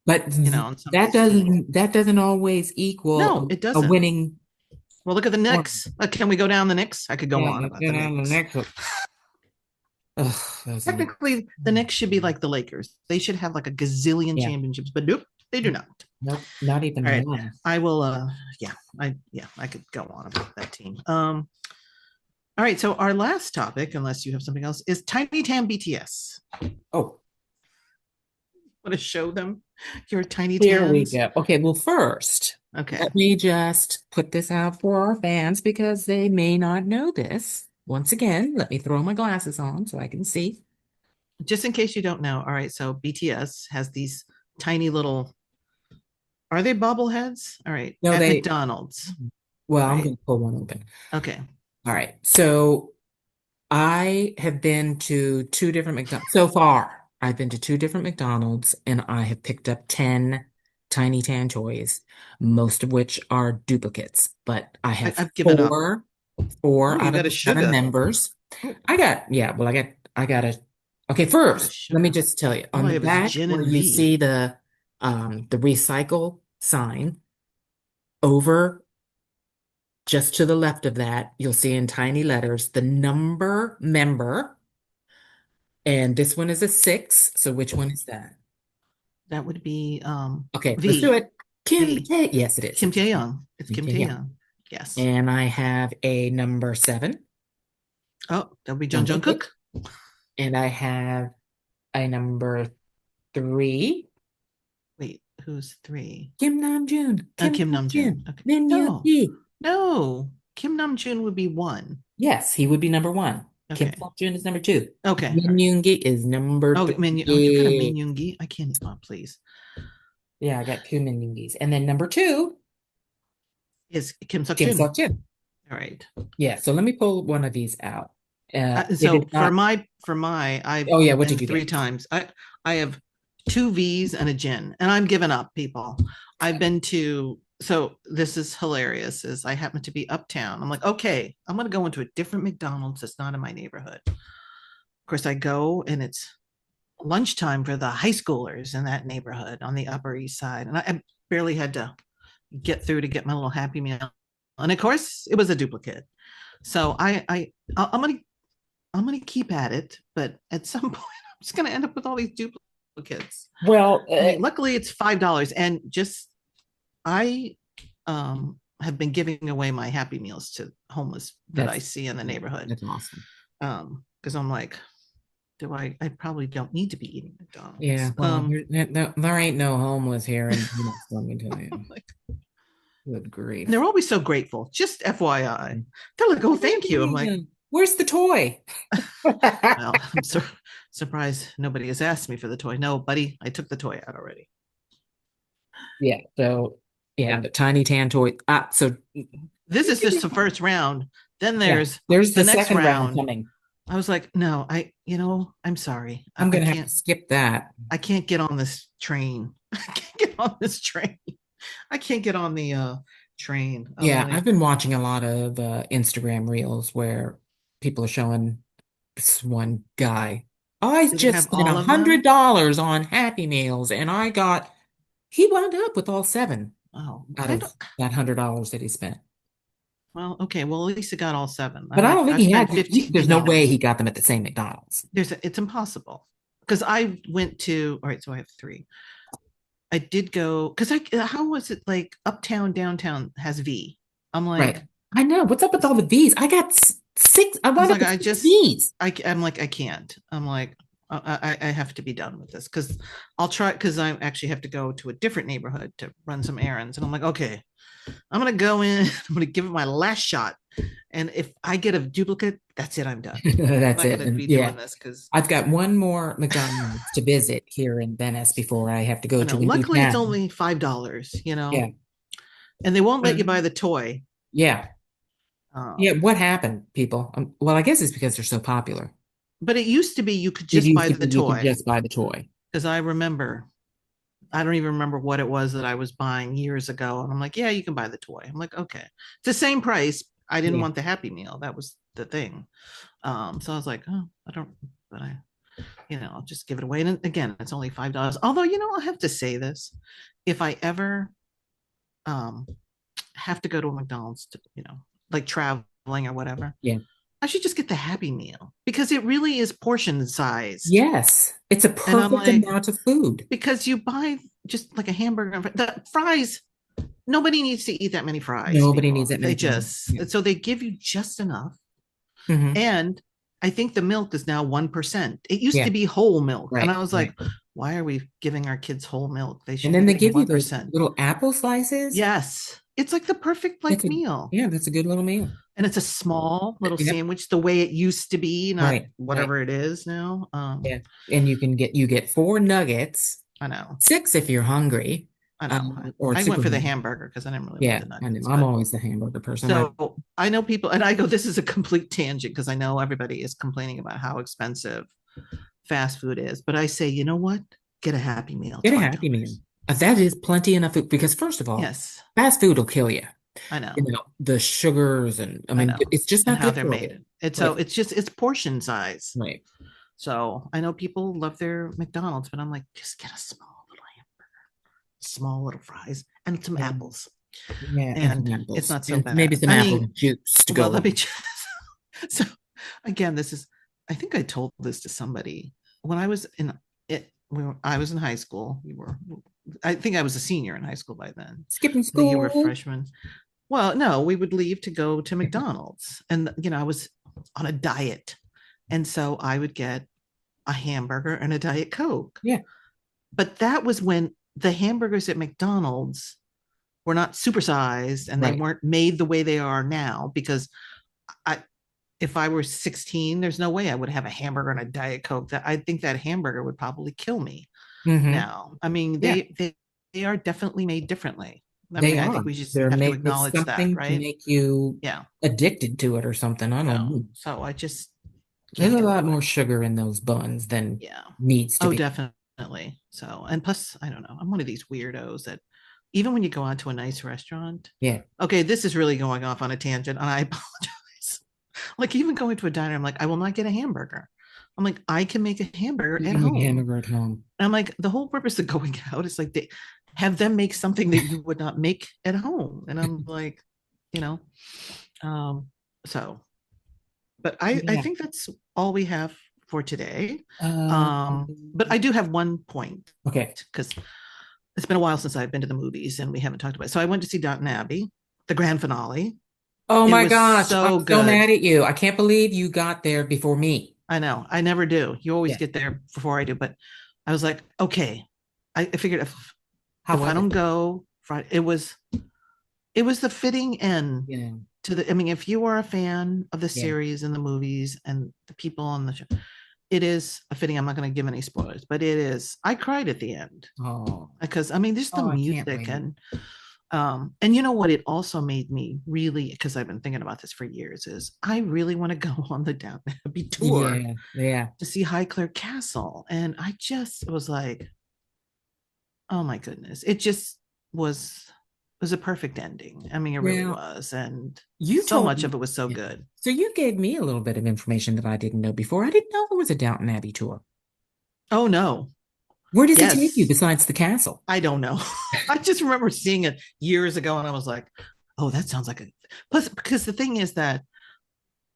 But on some of these teams. that doesn't always No, equal it a doesn't. winning Well, look at the performance. Knicks. Can we go down the Knicks? I could go Yeah, on let's about get the on the Knicks. next one. Ugh, those Knicks. Technically, the Knicks should be like the Lakers. They should have like a gazillion Yeah, championships, but nope. They do not. Nope, not All even right. one. I will I could go on about that team. All right, so our last topic, unless you have something else, is Tiny Tan BTS. Oh, Want to show them your tiny here we tans? go. Okay, well, first, Okay. let me just put this out for our fans because they may not know this. Once again, let me throw my glasses on so I can see. Just in case you don't know, all right, so BTS has these tiny little, are they bobbleheads? All right, No, at they, McDonald's. well, All I'm right. going to pull one open. Okay. All right, so I have been to two different McDonald's so far. I've been to two different McDonald's and I have picked up 10 Tiny Tan toys, most of which are duplicates. But I have I've given up. Oh, four you out of got a the seven sugar. members. Oh, I got a, okay, I got a first, let me sugar. just tell you, All on I the have is back gin where and you V. see the recycle sign, over just to the left of that, you'll see in tiny letters the number member. And this one is a 6. So which one is that? That would be Okay, let's do V. it. Kim V. K. Yes, it is. Kim It's Tae-young. It's Kim Kim K. Yeah. Tae-young. Yes. And I have a number 7, Oh, that would be Jung Jungkook. Jungkook. And I have a number 3, Wait, who's 3? Kim Namjoon. Kim Kim Namjoon. Namjoon. Okay. Min Yoon No, Hee. no. Kim Namjoon would be 1. Yes, he would be number 1. Kim Okay. Namjoon is number 2. Okay. All Min right. Yoon Hee is number Oh, what kind of 3. Min Yoongi? I can't. Oh, please. Yeah, I got 2 Min Yoon Hees. And then number 2, Is Kim Suk Kim Jun. Seok Jin. All right. Yeah, so let me pull one of these out. It So is not. I've Oh yeah, what been did you 3 get? times. I have 2 V's and a gin, and I'm giving up, people. I've been to. So this is hilarious. Is I happen to be uptown. I'm like, okay, I'm gonna go into a different McDonald's that's not in my neighborhood. Of course, I go and it's lunchtime for the high schoolers in that neighborhood on the Upper East Side, and I barely had to get through to get my little Happy Meal, and of course, it was a duplicate. So I'm gonna keep at it, but at some point, I'm just gonna end up with all these duplicates. Well, I mean, luckily it's $5, and just I have been giving away my Happy Meals to homeless that I see in the neighborhood. That's awesome. Because I'm like, do I probably don't need to be eating McDonald's. Yeah, well, there ain't no homeless here in Phoenix, let me tell you. Like, Good grief. they're always so grateful. Just FYI, they're like, "Oh, thank you." I'm like, where's the toy? well, I'm surprised nobody has asked me for the toy. No, buddy, I took the toy out already. Yeah, so yeah, the tiny tan toy. So This is just the first round. Then yeah, there's the the next second round round. coming. I was like, no, I'm sorry. I'm gonna I have can't to skip that. I can't get on this train. I can't get on this train. I can't get on the train. Yeah, Like, I've been watching a lot of Instagram reels where people are showing this one guy. I did it just have spent all a of hundred them? dollars on Happy Meals, and he wound up with all 7 Oh, out I of don't. that $100 that he spent. Well, okay. Well, at least it got all 7. But I don't think I've he spent had. There's no way he $15. got them at the same McDonald's. It's impossible because I went to. All right, so I have 3. I did go because how was it like uptown downtown has V. I'm Right. like, I know. What's up with all the V's? I got 6. I I was wound up like, with 6 V's. I'm like, I can't. I'm like, I have to be done with this because I'll try because I actually have to go to a different neighborhood to run some errands. And I'm like, okay, I'm gonna go in, I'm gonna give it my last shot. And if I get a duplicate, that's it, I'm done. I'm That's not it. gonna And be yeah, doing this because I've got one more McDonald's to visit here in Venice before I have to go I know to a new luckily it's town. only $5, Yeah. and they won't let you buy Mhm. the toy. Yeah. Yeah. Um, What happened, people? Well, I guess it's because they're so popular. but it used to be you could It just used buy to the be you could toy just buy the toy. because I don't even remember what it was that I was buying years ago. And I'm like, yeah, you can buy the toy. I'm like, okay. It's the same price. I didn't Yeah. want the Happy Meal. That was the thing. So I was like, oh, I don't, but I'll just give it away. And again, it's only $5. Although, I'll have to say this. If I ever um have to go to a McDonald's to, like traveling or whatever, Yeah. I should just get the Happy Meal because it really is portion sized. Yes. It's a And I'm perfect like, amount of food. because you buy just like a hamburger. The fries, nobody needs to eat that many fries, Nobody needs people. that They many fries. Yeah. just, so they give you just enough. Hmm. And I think the milk is now 1%. It used to Yeah. be whole milk. And Right. I was Right. like, why are we giving our kids whole milk? They And should be then they getting give you those 1%. little apple slices. Yes. It's like the perfect That's like a meal. Yeah, that's a good little meal. And it's a small little Yep. sandwich the way it used to be, not Right. Right. whatever it is now. Yeah. And you get 4 nuggets, I know. 6 if you're hungry, I know. or I went super for the hungry. hamburger because I didn't really like Yeah, the I know. nuggets. I'm But always the hamburger person. so I know people, and I go, this is a complete tangent because I know everybody is complaining about how expensive fast food is. But I say, you know what? Get a Happy Meal, Get a $20. Happy Meal. That is plenty enough food because first of all, Yes, fast food will kill you. I know. The sugars and I I mean, know. it's just And not how good they're for you. made. It's so Like, it's just it's portion size. right. So I know people love their McDonald's, but I'm like, just get a small little fries and some Yeah, apples. yeah, and some And it's apples not so and maybe bad. some I apple mean, juice to go well, let me along. just so again, this is I think I told this to somebody when I was in it I was in high school. We were I think I was a senior in high school by then. Skipping I think you were a school. freshman. Well, no, we would leave to go to McDonald's. And I was on a diet. And so I would get a hamburger and a Diet Coke. Yeah, But that was when the hamburgers at McDonald's were not supersized and they right. weren't made the way they are now because I if I were 16, there's no way I would have a hamburger and a Diet Coke. That I think that hamburger would probably kill me Hmm. now. I mean, Yeah, they are definitely made differently. I they mean, I are. think we just They're have to made with acknowledge that, something to right? make you Yeah, addicted to it or something. I I don't know. know. So I just There's can't a get lot over more it. sugar in those buns than Yeah. needs to Oh, be. definitely. So, and plus, I don't know. I'm one of these weirdos that even when you go out to a nice restaurant, Yeah. okay, this is really going off on a tangent, and I apologize. Like even going to a diner, I'm like, I will not get a hamburger. I'm like, I can make a hamburger You at can make a home. hamburger at home. And I'm like, the whole purpose of going out is like they have them make something that you would not make at home. And I'm like, you know, um, so but I Yeah. think that's all we have for today. Uh, But I do have one point okay. because it's been a while since I've been to the movies and we haven't talked about it. So I went to see Downton Abbey, the grand finale. Oh It my was gosh, I'm so so good. mad at you. I can't believe you got there before me. I know. I never do. You always Yeah. get there before I do, but I was like, okay. I figured How if I was don't it? go Friday, it was the fitting end Yeah. to the. I mean, if you are a fan of the Yeah. series and the movies and the people on the show, it is a fitting. I'm not going to give any spoilers, but it is. I cried at the end Oh. because I mean, just the Oh, I can't music wait. and you know what? It also made me really because I've been thinking about this for years. Is I really want to go on the Downton Abbey tour Yeah. Yeah. to see Highclere Castle, and I just was like, oh my goodness, it just was was a perfect ending. I mean, it really Now, was, and you so told much me. of it was so Yeah. good. So you gave me a little bit of information that I didn't know before. I didn't know there was a Downton Abbey tour. Oh no, Where does it take you yes, besides the castle? I don't know. I just remember seeing it years ago, and I was like, oh, that sounds like a plus. Because the thing is that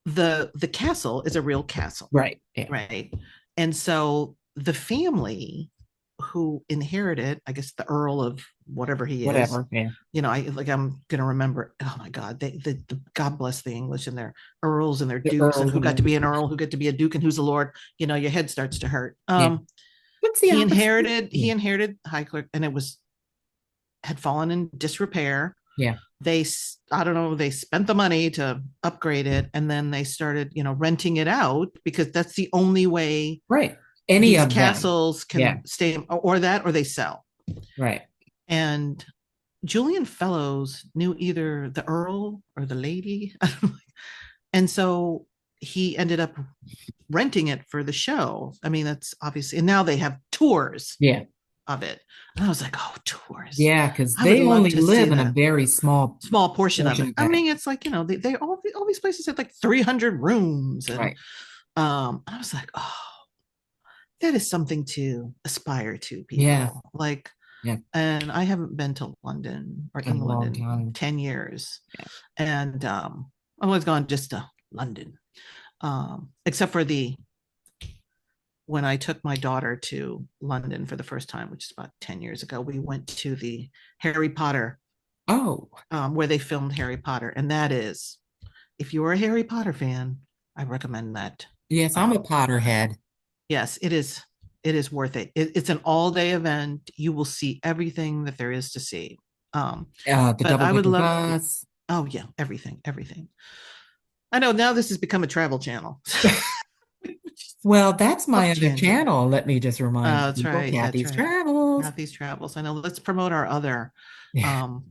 the castle is a real castle, Right. Yeah. right? And so the family who inherited, I guess the Earl of whatever he is, Whatever. Yeah. I'm gonna remember. Oh my God, God bless the English and their earls and their The dukes and earls who and got to be an everything. earl, who got to be a duke, and who's a lord. Your head starts to hurt. Yeah. What's the He opposite? inherited Yeah. he inherited Highclere, and it was had fallen in disrepair. Yeah. They I don't know, they spent the money to upgrade it, and then they started renting it out because that's the only way Right. Any these of them. castles Yeah. can stay, or that or they sell. Right. And Julian Fellows knew either the earl or the lady. And so he ended up renting it for the show. I mean, that's obviously, and now they have tours Yeah. of it. And I was like, oh, tours. Yeah, because I would they love only to see live in a that. very small Small portion of portion it. of I that. mean, it's like, they all these places had like 300 rooms. And Right. I was like, oh, that is something to aspire to, Yeah. people. Like, Yeah. and I haven't been to London or In a England long in time. 10 years. Yeah. And I've always gone just to London, except for the when I took my daughter to London for the first time, which is about 10 years ago, we went to the Harry Potter, Oh, where they filmed Harry Potter. And that is, if you're a Harry Potter fan, I recommend that. yes, I'm a Um, Potterhead. yes, it is. It is worth it. It's an all-day event. You will see everything that there is to see. Um, The but double I would decker love, bus. oh yeah, everything, everything. I know now this has become a travel channel. Well, that's my Off other tangent. channel. Let me just remind That's people, right. That's Kathy's right. Travels. Kathy's Travels. I know. Let's promote our other Yeah. um,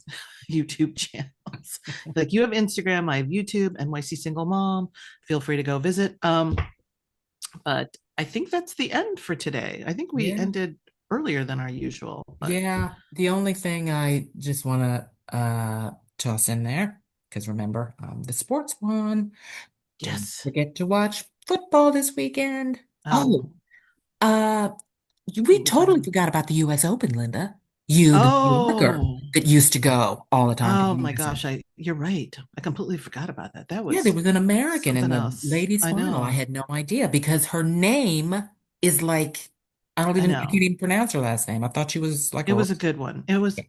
YouTube channels. Like you have Instagram, I have YouTube, NYC Single Mom. Feel free to go visit. But I think that's the end for today. I think we Yeah. ended earlier than our usual, but Yeah. The only thing I just want to toss in there, because remember, the sports one. Don't yes. forget to watch football this weekend. Oh, Oh, uh, we what was I totally gonna? forgot about the US Open, Linda. You, the New Yorker Oh, that used to go all the time to oh the my US gosh, Open. you're right. I completely forgot about that. That Yeah, there was was an American in something the else. ladies' I final. I know. had no idea because her name is like, I I can't know. even pronounce her last name. I thought she was like It a was a good one. It was,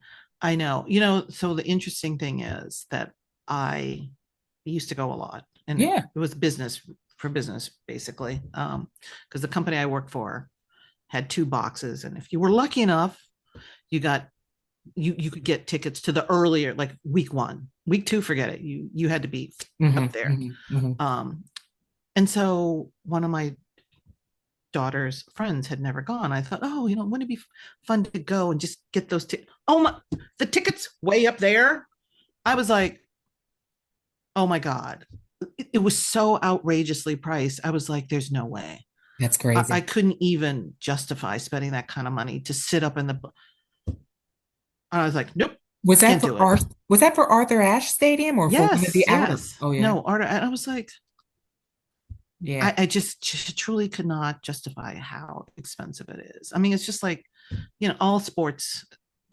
I know. So the interesting thing is that I used to go a lot and yeah. it was business for business basically. Because the company I worked for had two boxes. And if you were lucky enough, you got you could get tickets to the earlier, like week one. Week two, forget it. You had to be Hmm. up there. Hmm. Hmm. Um, and so one of my daughter's friends had never gone. I thought, oh, wouldn't it be fun to go and just get those tickets? Oh my, the tickets way up there. I was like, oh my God. It was so outrageously priced. I was like, there's no way. That's I crazy. couldn't even justify spending that kind of money to sit up in the. I was like, nope, can't do it. Was that for Arthur Ashe Stadium or for one of Yes, the outer? yes. Oh yeah. No, art. I was like, Yeah. I just truly could not justify how expensive it is. I mean, it's just like, all sports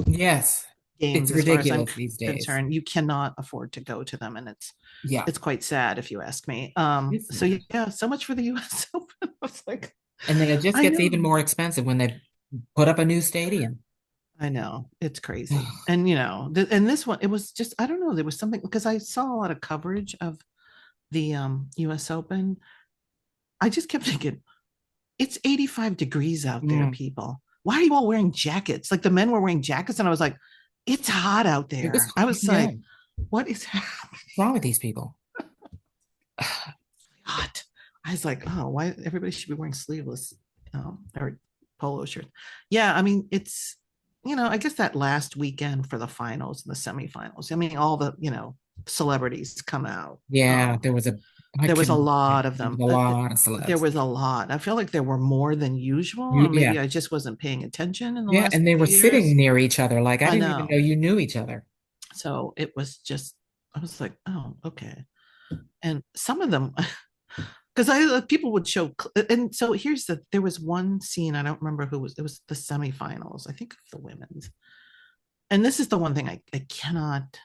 Yes. games, It's as far as I'm ridiculous these days. concerned, you cannot afford to go to them, and Yeah. it's quite sad if you ask me. Yes, it So is. yeah, so much for the U.S. Open. I was like, And then it just I gets even know, more expensive when they put up a new stadium. I know, it's crazy, and and this one, it was just, I don't know, there was something because I saw a lot of coverage of the U.S. Open. I just kept thinking, it's 85 degrees out there, Mm. people. Why are you all wearing jackets? Like the men were wearing jackets, and I was like, it's hot out It was, there. I was yeah. like, what is happening? What's wrong with these people? Hot. I was like, oh, why everybody should be wearing sleeveless or polo shirts. Yeah, I mean, it's I guess that last weekend for the finals and the semifinals. I mean, all the celebrities come out. Yeah, I There was a couldn't, yeah, lot of there was them. a lot of There celebs. was a lot. I feel like there were more than usual, or Yeah. maybe I just wasn't paying attention in the Yeah. last And they few were sitting years. near each other. Like I I didn't even know know. you knew each other. So it was just, I was like, oh, okay. And some of them, because people would show, and so there was one scene, I don't remember who it was the semifinals, I think of the women's. And this is the one thing I cannot,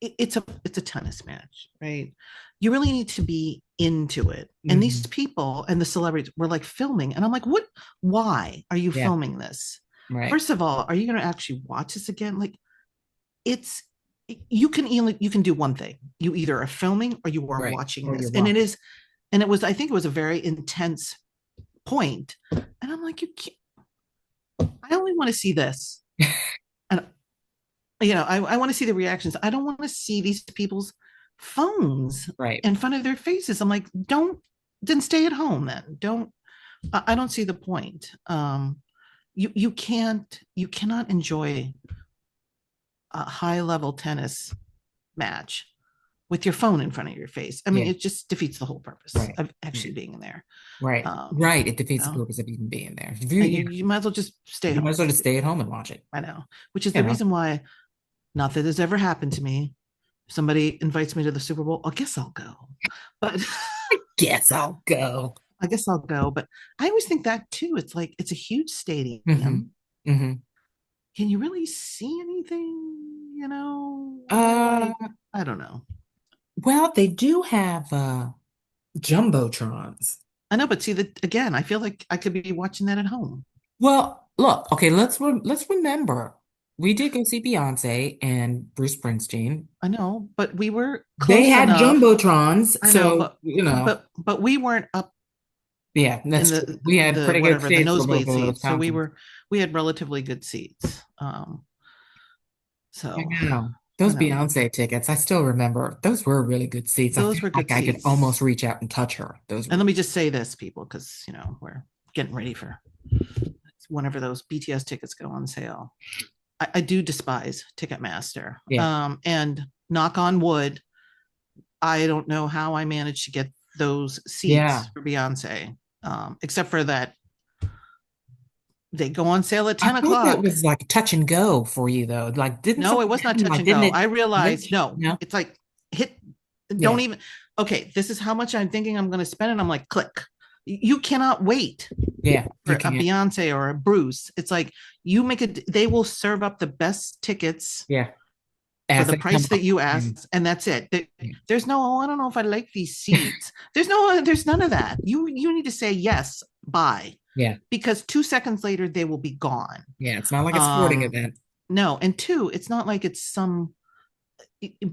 it's a tennis match, right? You really need to be into it. And these Hmm. people and the celebrities were like filming, and I'm like, why are you Yeah. filming this? Right. First of all, are you going to actually watch this again? Like, it's you can do one thing. You either are filming or you are Right. watching Or this. you're walking. And it was, I think it was a very intense point. And I'm like, you can't, I only want to see this. And I want to see the reactions. I don't want to see these people's phones Right. in front of their faces. I'm like, don't, then stay at home then. Don't, I don't see the point. You cannot enjoy a high level tennis match with your phone in front of your face. I mean, Yeah. it just defeats the whole purpose Right. of Yeah. actually being in there. Right. Um, Right. It you defeats the know, purpose of even being there. you might as well just stay You might as home. well just stay at home and watch it. I know, which is You the know. reason why, not that this ever happened to me. If somebody invites me to the Super Bowl, I guess I'll go. But Guess I'll go. I guess I'll go. But I always think that too. It's like it's a huge Hmm. stadium. Hmm. Can you really see anything? Uh, Like, I don't know. well, they do have jumbotrons. I know, but see that again, I feel like I could be watching that at home. Well, look, okay, let's remember we did go see Beyonce and Bruce Springsteen. I know, but we were They close had enough. jumbotrons, I know, so but we weren't up yeah, in that's true. We had the pretty good whatever the seats for both nosebleed of those seats, so concerts. we had relatively good seats. I So know. I Those know Beyonce tickets, I still remember. Those were really good seats. I those felt were good like I could seats. almost reach out and touch her. Those And were let me just say this, people, because we're getting ready for whenever those BTS tickets go on sale. I do despise Ticketmaster. yeah. And knock on wood, I don't know how I managed to get those Yeah. seats for Beyonce, except for that they go on sale at I 10 thought that o'clock. was like touch and go for you though. Like didn't No, it something was not happen? touch Like and didn't go. it I realized, glitch? no, No? it's like hit, don't Yeah. even, okay, this is how much I'm thinking I'm going to spend. And I'm like, click. You cannot wait Yeah. for You a can't. Beyonce or a Bruce. It's like you make it, they will serve up the best tickets Yeah. for As the they come price that up. you Yeah. ask, and that's it. Yeah. There's no, oh, I don't know if I like these seats. There's none of that. You need to say yes, buy, Yeah. because 2 seconds later they will be gone. Yeah. It's not like a sporting Um, event. no, and two, it's not like it's some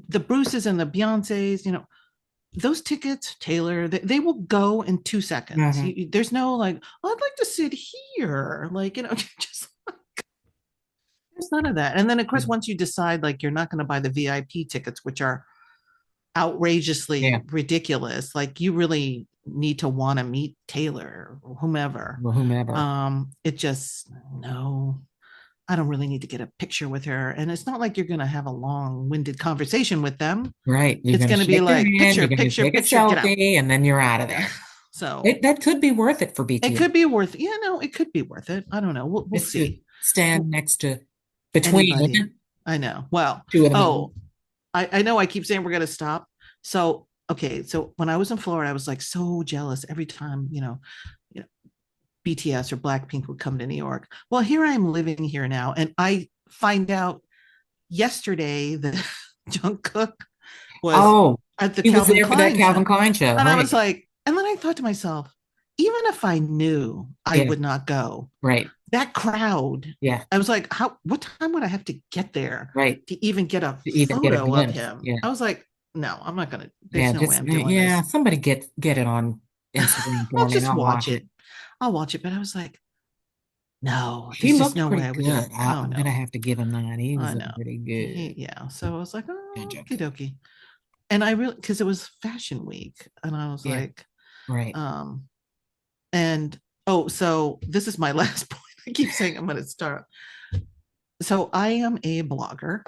the Bruces and the Beyonces. Those tickets, Taylor, they will go in 2 seconds. Hmm. There's no like, oh, I'd like to sit here, like just there's none of that. And then of course, once you decide like you're not going to buy the VIP tickets, which are Yeah. outrageously ridiculous. Like you really need to want to meet Taylor or whomever. Or whomever. It just no, I don't really need to get a picture with her. And it's not like you're gonna have a long-winded conversation with them. Right. You're It's gonna gonna be shake their like hand, picture, you're gonna picture, take a picture, get out. selfie, and then you're out of there. So That could be worth it for it BTS. could be worth, yeah, no, it could be worth it. I don't know. We'll Just to see. stand next to between Anybody. I know. Well, two of them. oh, I know I keep saying we're gonna stop. So okay, so when I was in Florida, I was like so jealous every time, BTS or Blackpink would come to New York. Well, here I am living here now, and I find out yesterday that Jungkook was Oh, at the he was Calvin there for that Klein Calvin show, Klein show, and I was right? like, and then I thought to myself, even if I knew I Yeah, would not go, right. that crowd. Yeah, I was like, how? What time would I have to get there right. to even get a To even get a photo of glimpse. him? Yeah, I was like, no, I'm not gonna. yeah. There's no way Just I'm doing yeah. this. Somebody get it on Instagram I'll for me, and just I'll watch watch it. it. I'll watch it. But I was like, no, He there's just looked no way pretty I would do it. good. Oh I'm gonna no, have to give him that. He was I looking know. pretty good. Yeah. So I was like, Good oh, job. okie dokie. And I really, because it was fashion week, and I was Yeah, like, right. um, and oh, so this is my last point. I keep saying I'm going to start. So I am a blogger.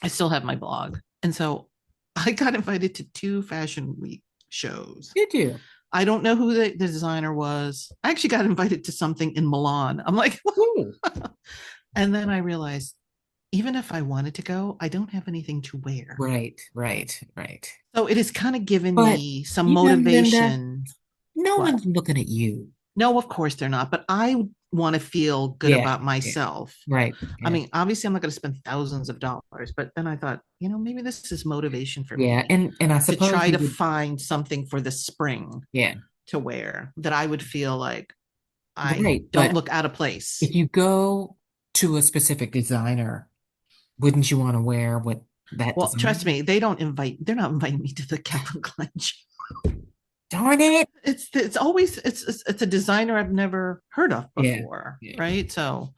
I still have my blog, and so I got invited to two fashion week shows. Did you? I don't know who the designer was. I actually got invited to something in Milan. I'm like, Ooh. and then I realized even if I wanted to go, I don't have anything to wear. Right, right, right. So it has kind of given But me some you know, Linda, motivation. no What? one's looking at you. No, of course they're not, but I want to feel good Yeah, about yeah, myself. right. I Yeah. mean, obviously I'm not going to spend thousands of dollars, but then I thought, maybe this is motivation for Yeah, me and I to suppose try you to would, find something for the spring yeah, to wear that I would feel like I right. don't But look out of place. if you go to a specific designer, wouldn't you want to wear what that Well, trust design? me, they're not inviting me to the Calvin Klein show. Darn it. It's always it's a designer I've never heard of Yeah, before, yeah, right? So,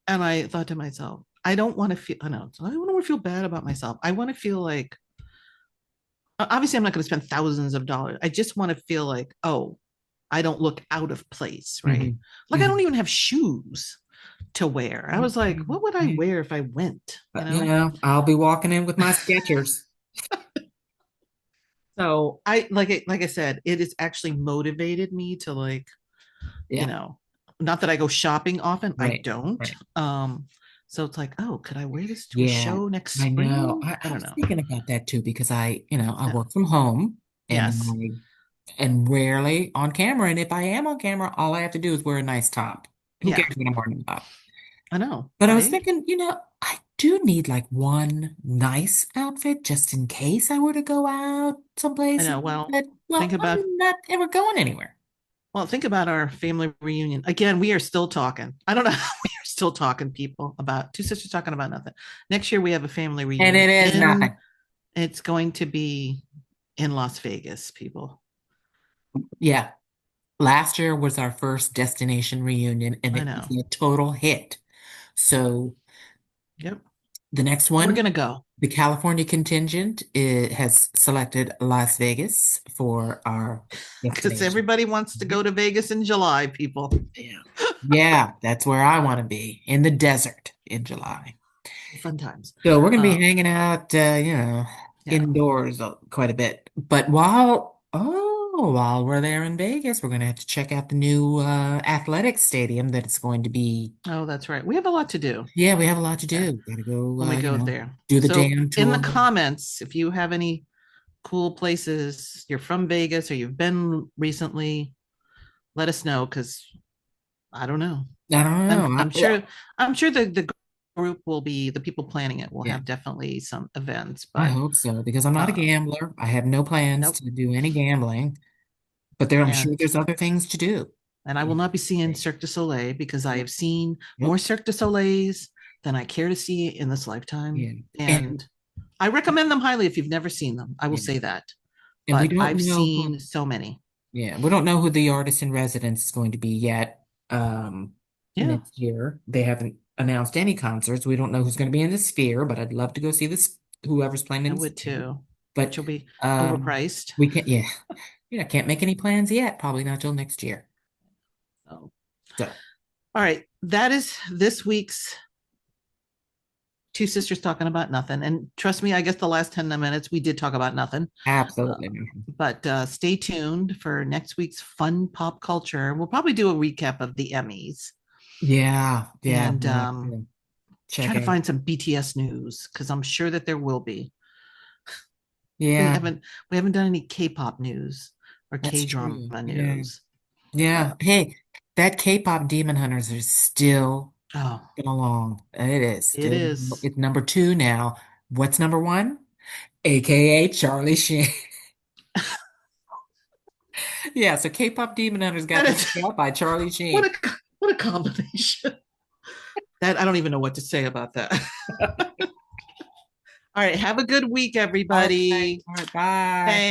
and I thought to myself, I don't want to feel, I know, I don't want to feel bad about myself. I want to feel like, obviously, I'm not going to spend thousands of dollars. I just want to feel like, oh, I don't look out of place, right? hmm Like I don't even have shoes to wear. I was like, what would I yeah. wear if I went, You know, I'll be walking? In with my Skechers. So like I said, it has actually motivated me to like, you Yeah, know, not that I go shopping often. I right, don't. right. So it's like, oh, could I wear this to a Yeah, show next I know. spring? I I don't was know. thinking about that too because I Yeah. work from home and Yes. I am rarely on camera. And if I am on camera, all I have to do is wear a nice top. Who Yeah. cares what I'm wearing top? I know, But I was right? thinking, I do need like one nice outfit just in case I were to go out I someplace. know. Well, But think well, about I'm not ever going anywhere. Well, think about our family reunion. Again, we are still talking. I don't know. We are still talking, people, about two sisters talking about nothing. Next year, we have a family And it reunion is in, nothing. it's going to be in Las Vegas, people. Yeah. Last year was our first destination reunion, and I it was know. a total hit. So Yep. the next We're one, going to go the California contingent, it has selected Las Vegas for our because destination. everybody wants to go to Vegas in July, people. Yeah. Yeah, that's where I want to be, in the desert in July. Fun times. So we're going to be Uh, hanging out, yeah. indoors quite a bit. But while we're there in Vegas, we're going to have to check out the new athletic stadium that it's going to be. Oh, that's right. We have a lot to do. Yeah, we have a lot to Yeah. do. Got to go, When we go there. do the So damn in the tour. comments, if you have any cool places, you're from Vegas or you've been recently, let us know because I don't know. I don't I'm know. I'm sure I'm sure the group will be the people planning it will Yeah, have definitely some events, I but hope so because I'm not a uh gambler. I have no plans nope. to do any gambling, but I'm sure And there's other things to do. I will not be seeing Cirque du Soleil because I Nope. have seen more Nope. Cirque du Soleils than I care to see in this lifetime. Yeah. And And I recommend them highly if you've never seen them. I will yeah. say that. And we But don't I've know who. seen so many. Yeah, we don't know who the artist in residence is going to be yet. Yeah, Next year they haven't announced any concerts. We don't know who's going to be in the Sphere, but I'd love to go see this whoever's playing I in the would Sphere. too, But which will be um, overpriced. we can't. Yeah, can't make any plans yet. Probably not till next year. So, So all right. That is this week's Two Sisters Talking About Nothing. And trust me, I guess the last 10 minutes we did talk about nothing. Uh, absolutely. but stay tuned for next week's fun pop culture. We'll probably do a recap of the Emmys Yeah, yeah. and We'll have to try check to out. find some BTS news because I'm sure that there will be. We Yeah, haven't we haven't done any K-pop news or that's K-drama true. Yeah, news. yeah. But Hey, that K-pop Demon Hunters are still oh, along. It is it still. is. It's number two now. What's number one? AKA Charlie Sheen. Yeah, so K-pop Demon Hunters got That is knocked out by Charlie what Sheen. a combination. That I don't even know what to say about that. All right, have a good week, All right, everybody. all right, bye. Thanks.